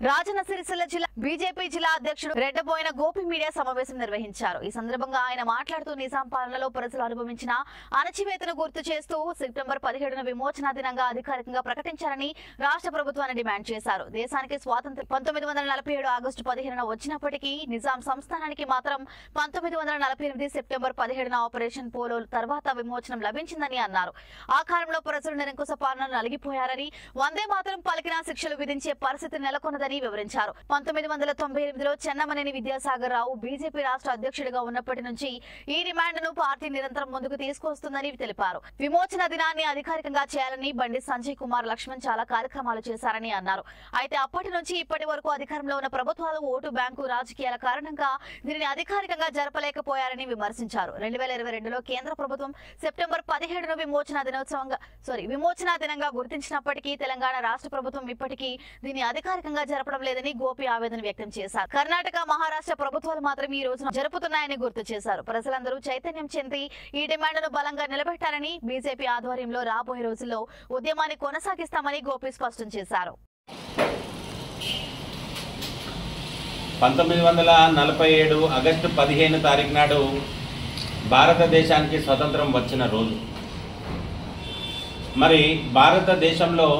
రాజన్న సిరిసిల్ల జిల్లా బీజేపీ జిల్లా అధ్యక్షుడు రెడ్డబోయిన గోపి మీడియా సమావేశం నిర్వహించారు. ఈ సందర్భంగా ఆయన మాట్లాడుతూ నిజాం పాలనలో ప్రజలు అనుభవించిన అణచివేతను గుర్తు చేస్తూ సెప్టెంబర్ 17న విమోచన దినంగా అధికారికంగా ప్రకటించాలని రాష్ట్ర ప్రభుత్వాన్ని డిమాండ్ చేశారు. దేశానికి స్వాతంత్ర్యం 1947 ఆగస్టు 15న వచ్చినప్పటికీ నిజాం సంస్థానానికి మాత్రం 1948 సెప్టెంబర్ 17న ఆపరేషన్ పోలో తర్వాత విమోచనం లభించిందని అన్నారు. ఆ కాలంలో ప్రజలు నిరంకుశ పాలనను నలిగిపోయారని, వందే మాత్రం పలికిన శిక్షలు విధించే పరిస్థితి నెలకొన్నదని వివరించారు. 1998లో చెన్నమనేని విద్యాసాగర్ రావు బీజేపీ రాష్ట్ర అధ్యక్షుడిగా ఉన్నప్పటి నుంచి ఈ డిమాండ్ను పార్టీ నిరంతరం ముందుకు తీసుకొస్తుందని తెలిపారు. విమోచన దినాన్ని అధికారికంగా చేయాలని బండి సంజయ్ కుమార్ లక్ష్మణ్ చాలా కార్యక్రమాలు చేశారని అన్నారు. అయితే అప్పటి నుంచి ఇప్పటి వరకు అధికారంలో ఉన్న ప్రభుత్వాలు ఓటు బ్యాంకు రాజకీయాల కారణంగా దీనిని అధికారికంగా జరపలేకపోయారని విమర్శించారు. 2022లో కేంద్ర ప్రభుత్వం సెప్టెంబర్ 17ను విమోచన దినంగా గుర్తించినప్పటికీ తెలంగాణ రాష్ట్ర ప్రభుత్వం ఇప్పటికీ దీన్ని అధికారికంగా జరపడం లేదని గోపి ఆవేదన వ్యక్తం చేశారు. కర్ణాటక, మహారాష్ట్ర ప్రభుత్వాలు మాత్రం ఈ రోజున జరుపుతున్నాయని గుర్తు చేశారు. ప్రజలందరూ చైతన్యం చెంది ఈ డిమాండ్ను బలంగా నిలబెట్టారని, బీజేపీ ఆధ్వర్యంలో రాబోయే రోజుల్లో ఉద్యమాన్ని కొనసాగిస్తామని గోపి స్పష్టం చేశారు. 1947 ఆగస్టు 15 తారీఖు నాడు భారతదేశానికి స్వతంత్రం వచ్చిన రోజు. మరి భారతదేశంలో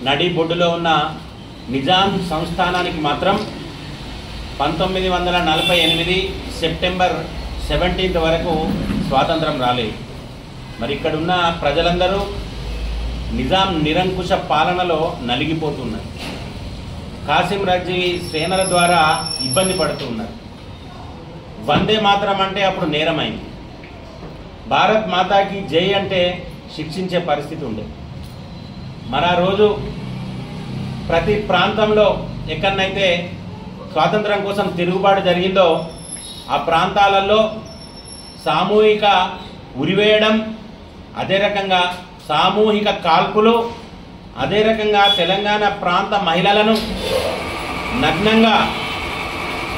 నడిబొడ్డులో ఉన్న నిజాం సంస్థానానికి మాత్రం 1948 సెప్టెంబర్ 17 వరకు స్వాతంత్రం రాలేదు. మరి ఇక్కడున్న ప్రజలందరూ నిజాం నిరంకుశ పాలనలో నలిగిపోతున్నారు. కాసిం రజ్వీ సేనల ద్వారా ఇబ్బంది పడుతున్నారు. వందే మాతరం అంటే అప్పుడు నేరమైంది. భారత్ మాతాకి జై అంటే శిక్షించే పరిస్థితి ఉండేది. మరి ఆ రోజు ప్రతి ప్రాంతంలో ఎక్కడనైతే స్వాతంత్రం కోసం తిరుగుబాటు జరిగిందో ఆ ప్రాంతాలలో సామూహిక ఉరివేయడం, అదే రకంగా సామూహిక కాల్పులు, అదే రకంగా తెలంగాణ ప్రాంత మహిళలను నగ్నంగా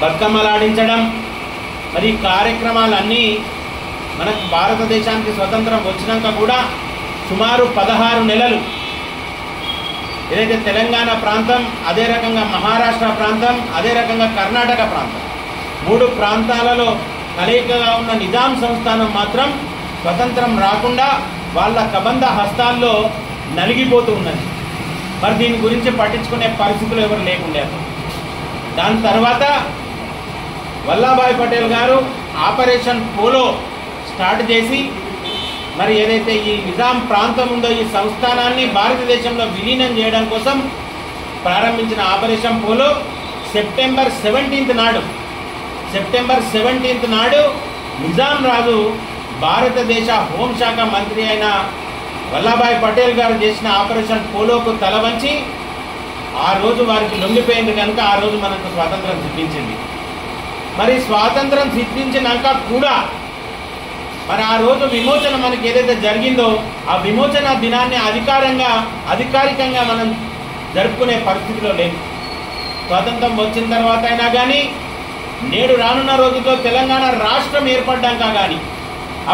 బతుకమ్మలాడించడం, మరి కార్యక్రమాలన్నీ మనకు భారతదేశానికి స్వతంత్రం వచ్చినాక కూడా సుమారు 16 నెలలు ఏదైతే తెలంగాణ ప్రాంతం, అదే రకంగా మహారాష్ట్ర ప్రాంతం, అదే రకంగా కర్ణాటక ప్రాంతం, 3 ప్రాంతాలలో కలయికగా ఉన్న నిజాం సంస్థానం మాత్రం స్వతంత్రం రాకుండా వాళ్ళ కబంధ హస్తాల్లో నలిగిపోతూ ఉన్నది. మరి దీని గురించి పట్టించుకునే పరిస్థితులు ఎవరు లేకుండే. దాని తర్వాత వల్లభాయ్ పటేల్ గారు ఆపరేషన్ పోలో స్టార్ట్ చేసి మరి ఏదైతే ఈ నిజాం ప్రాంతం ఉందో ఈ సంస్థానాన్ని భారతదేశంలో విలీనం చేయడం కోసం ప్రారంభించిన ఆపరేషన్ పోలో సెప్టెంబర్ 17 నాడు నిజాం రాజు భారతదేశ హోంశాఖ మంత్రి అయిన వల్లభాయ్ పటేల్ గారు చేసిన ఆపరేషన్ పోలోకు తల వంచి ఆ రోజు వారికి లొంగిపోయింది కనుక ఆ రోజు మనకు స్వాతంత్రం సిద్ధించింది. మరి స్వాతంత్రం సిద్ధించినాక కూడా మరి ఆ రోజు విమోచన మనకి ఏదైతే జరిగిందో ఆ విమోచన దినాన్ని అధికారికంగా మనం జరుపుకునే పరిస్థితిలో లేదు. స్వాతంత్రం వచ్చిన తర్వాత అయినా కానీ, నేడు రానున్న రోజుల్లో తెలంగాణ రాష్ట్రం ఏర్పడ్డాక కానీ,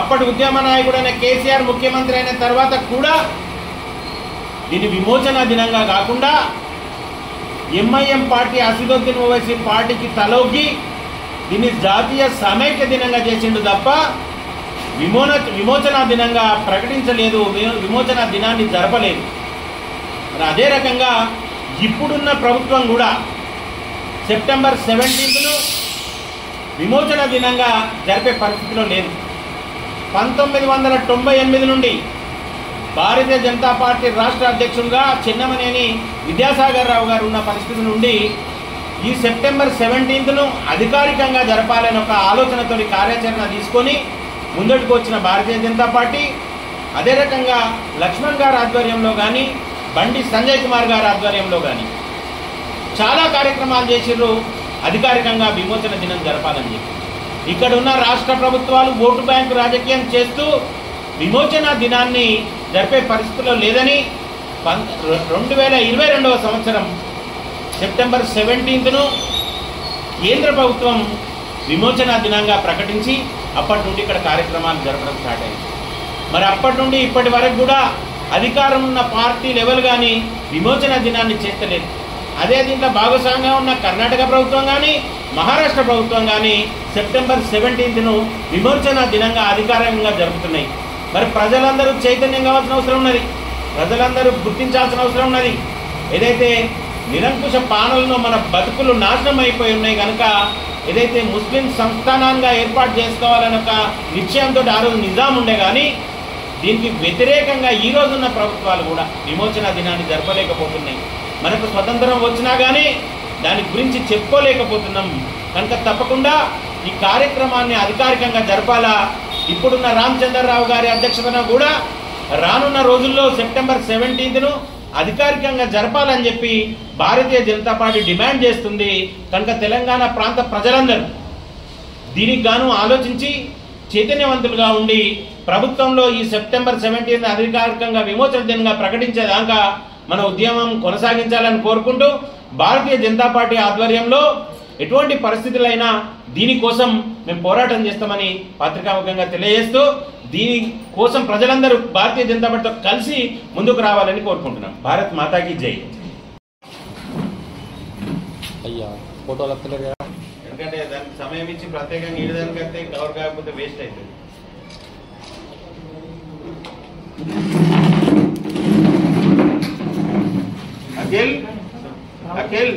అప్పటి ఉద్యమ నాయకుడైన కేసీఆర్ ముఖ్యమంత్రి అయిన తర్వాత కూడా దీని విమోచన దినంగా కాకుండా ఎంఐఎం పార్టీ అసదుద్దీన్ ఓవైసీ పార్టీకి తలొగ్గి దీన్ని జాతీయ సమైక్య దినంగా చేసిండు తప్ప విమోచన దినంగా ప్రకటించలేదు, విమోచన దినాన్ని జరపలేదు. మరి అదే రకంగా ఇప్పుడున్న ప్రభుత్వం కూడా సెప్టెంబర్ 17ను విమోచన దినంగా జరిపే పరిస్థితిలో లేదు. 1998 నుండి భారతీయ జనతా పార్టీ రాష్ట్ర అధ్యక్షుడిగా చెన్నమనేని విద్యాసాగర్ రావు గారు ఉన్న పరిస్థితి నుండి ఈ సెప్టెంబర్ 17ను అధికారికంగా జరపాలని ఒక ఆలోచనతో కార్యాచరణ తీసుకొని ముందడుకు వచ్చిన భారతీయ జనతా పార్టీ, అదే రకంగా లక్ష్మణ్ గారి ఆధ్వర్యంలో కానీ, బండి సంజయ్ కుమార్ గారి ఆధ్వర్యంలో కానీ చాలా కార్యక్రమాలు చేసిర్రు అధికారికంగా విమోచన దినం జరపాలని చెప్పి. ఇక్కడ ఉన్న రాష్ట్ర ప్రభుత్వాలు ఓటు బ్యాంకు రాజకీయం చేస్తూ విమోచన దినాన్ని జరిపే పరిస్థితుల్లో లేదని 2022వ సంవత్సరం సెప్టెంబర్ 17ను కేంద్ర ప్రభుత్వం విమోచన దినంగా ప్రకటించి అప్పటి నుండి ఇక్కడ కార్యక్రమాలు జరపడం స్టార్ట్ అయింది. మరి అప్పటి నుండి ఇప్పటి వరకు కూడా అధికారం ఉన్న పార్టీ లెవెల్ కానీ విమోచన దినాన్ని చేస్తలేదు. అదే దీంట్లో భాగస్వామ్యంగా ఉన్న కర్ణాటక ప్రభుత్వం కానీ మహారాష్ట్ర ప్రభుత్వం కానీ సెప్టెంబర్ 17ను విమోచన దినంగా అధికారికంగా జరుపుతున్నాయి. మరి ప్రజలందరూ చైతన్యం కావాల్సిన అవసరం ఉన్నది, ప్రజలందరూ గుర్తించాల్సిన అవసరం ఉన్నది. ఏదైతే నిరంకుశ పాలనలో మన బతుకులు నాశనం అయిపోయి ఉన్నాయి కనుక ఏదైతే ముస్లిం సంస్థానంగా ఏర్పాటు చేసుకోవాలనే ఒక నిశ్చయంతో ఆ రోజు నిజాం ఉండే, కానీ దీనికి వ్యతిరేకంగా ఈ రోజున్న ప్రభుత్వాలు కూడా విమోచన దినాన్ని జరపలేకపోతున్నాయి. మనకు స్వతంత్రం వచ్చినా కానీ దాని గురించి చెప్పుకోలేకపోతున్నాం కనుక తప్పకుండా ఈ కార్యక్రమాన్ని అధికారికంగా జరపాలా. ఇప్పుడున్న రామచంద్రరావు గారి అధ్యక్షతన కూడా రానున్న రోజుల్లో సెప్టెంబర్ 17ను అధికారికంగా జరపాలని చెప్పి భారతీయ జనతా పార్టీ డిమాండ్ చేస్తుంది. కనుక తెలంగాణ ప్రాంత ప్రజలందరూ దీనికి గాను ఆలోచించి చైతన్యవంతులుగా ఉండి ప్రభుత్వంలో ఈ సెప్టెంబర్ 17 అధికారికంగా విమోచన దినంగా ప్రకటించేదాకా మన ఉద్యమం కొనసాగించాలని కోరుకుంటూ భారతీయ జనతా పార్టీ ఆధ్వర్యంలో ఎటువంటి పరిస్థితులైనా దీనికోసం మేము పోరాటం చేస్తామని పత్రికాముఖంగా తెలియజేస్తూ దీని కోసం ప్రజలందరూ భారతీయ జనతా పార్టీతో కలిసి ముందుకు రావాలని కోరుకుంటున్నాం. భారత్ మాతాకి జై. అయ్యా ఫోటోలు వస్తలేరు కదా, ఎందుకంటే దానికి సమయం ఇచ్చి ప్రత్యేకంగా ఈడదానికి వస్తే కవర్ కాకపోతే వేస్ట్ అవుతుంది. అఖిల్ అఖిల్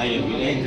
అయ్యో విలేజ్